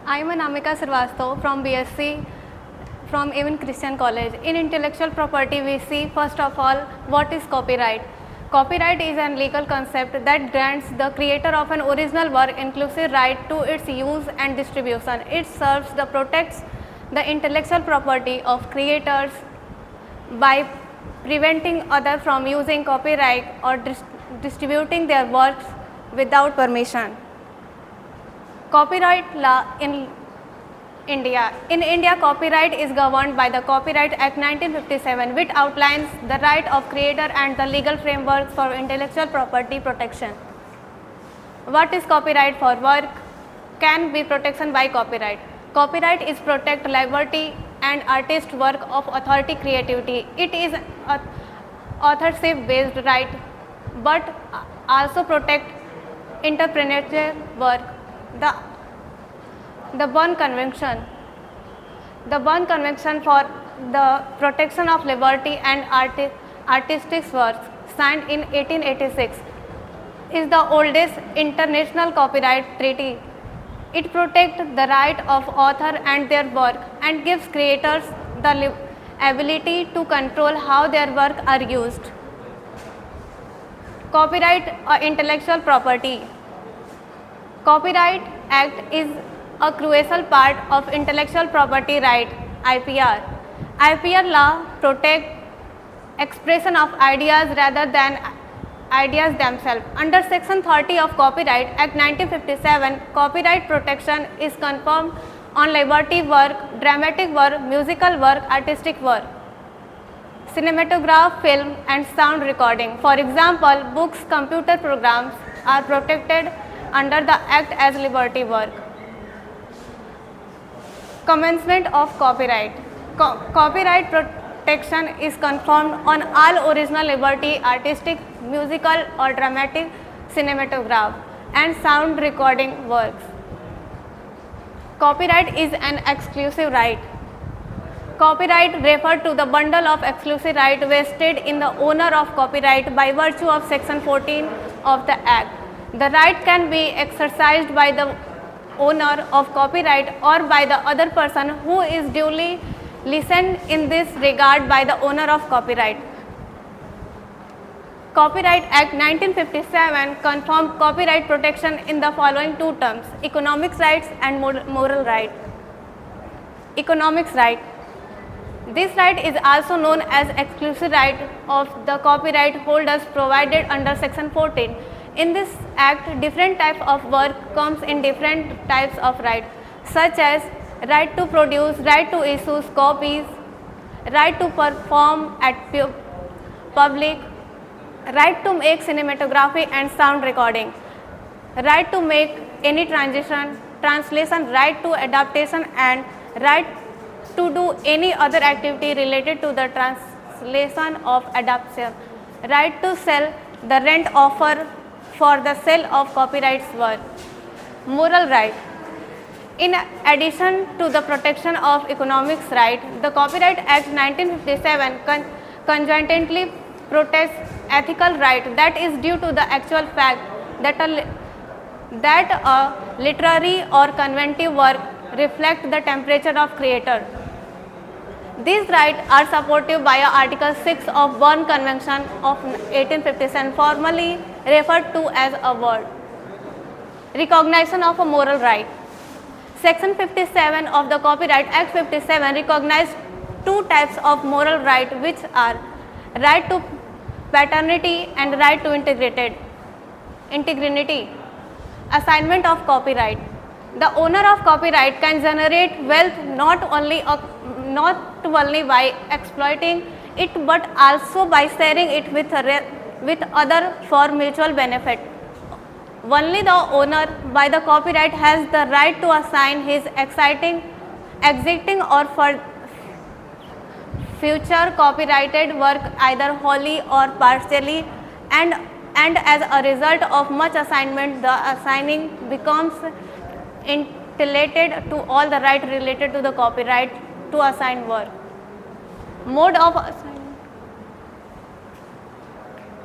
I am Anamika Srivastava from BSc from Even Christian College. In intellectual property, we see first of all what is copyright. Copyright is a legal concept that grants the creator of an original work inclusive right to its use and distribution. It serves to protect the intellectual property of creators by preventing others from using copyright or distributing their works without permission. Copyright law in India. In India, copyright is governed by the Copyright Act 1957, which outlines the right of creator and the legal framework for intellectual property protection. What is copyright for work? Can be protection by copyright. Copyright is protect liberty and artist work of authority creativity. It is a authorship based right, but also protect entrepreneurial work. The Berne Convention. The Berne Convention for the Protection of Liberty and Artistic Works, signed in 1886, is the oldest international copyright treaty. It protects the right of author and their work and gives creators the ability to control how their work are used. Copyright or intellectual property. Copyright Act is a crucial part of intellectual property right, IPR. IPR law protects expression of ideas rather than ideas themselves. Under Section 30 of Copyright Act 1957, copyright protection is conferred on liberty work, dramatic work, musical work, artistic work, cinematograph, film and sound recording. For example, books, computer programs are protected under the Act as liberty work. Commencement of copyright. Copyright protection is conferred on all original liberty, artistic, musical or dramatic, cinematograph and sound recording works. Copyright is an exclusive right. Copyright refers to the bundle of exclusive right vested in the owner of copyright by virtue of Section 14 of the Act. The right can be exercised by the owner of copyright or by the other person who is duly licensed in this regard by the owner of copyright. Copyright Act 1957 confirms copyright protection in the following two terms: economic rights and moral right. Economic right. This right is also known as exclusive right of the copyright holders provided under Section 14. In this act, different types of work comes in different types of rights, such as right to produce, right to issue copies, right to perform at public, right to make cinematography and sound recording, right to make any translation, right to adaptation and right to do any other activity related to the translation of adaptation, right to sell, the rent offer for the sale of copyrights work. Moral right. In addition to the protection of economic right, the Copyright Act 1957 conjointly protects ethical right that is due to the actual fact that a literary or conventive work reflects the temperature of creator. These rights are supported by Article 6 of Berne Convention of 1857, formally referred to as a word. Recognition of a moral right. Section 57 of the Copyright Act 57 recognizes two types of moral right, which are right to paternity and right to integrity. Assignment of copyright. The owner of copyright can generate wealth not only by exploiting it but also by sharing it with other for mutual benefit. Only the owner by the copyright has the right to assign his existing or for future copyrighted work either wholly or partially, and as a result of much assignment, the assigning becomes entitled to all the right related to the copyright to assign work. Mode of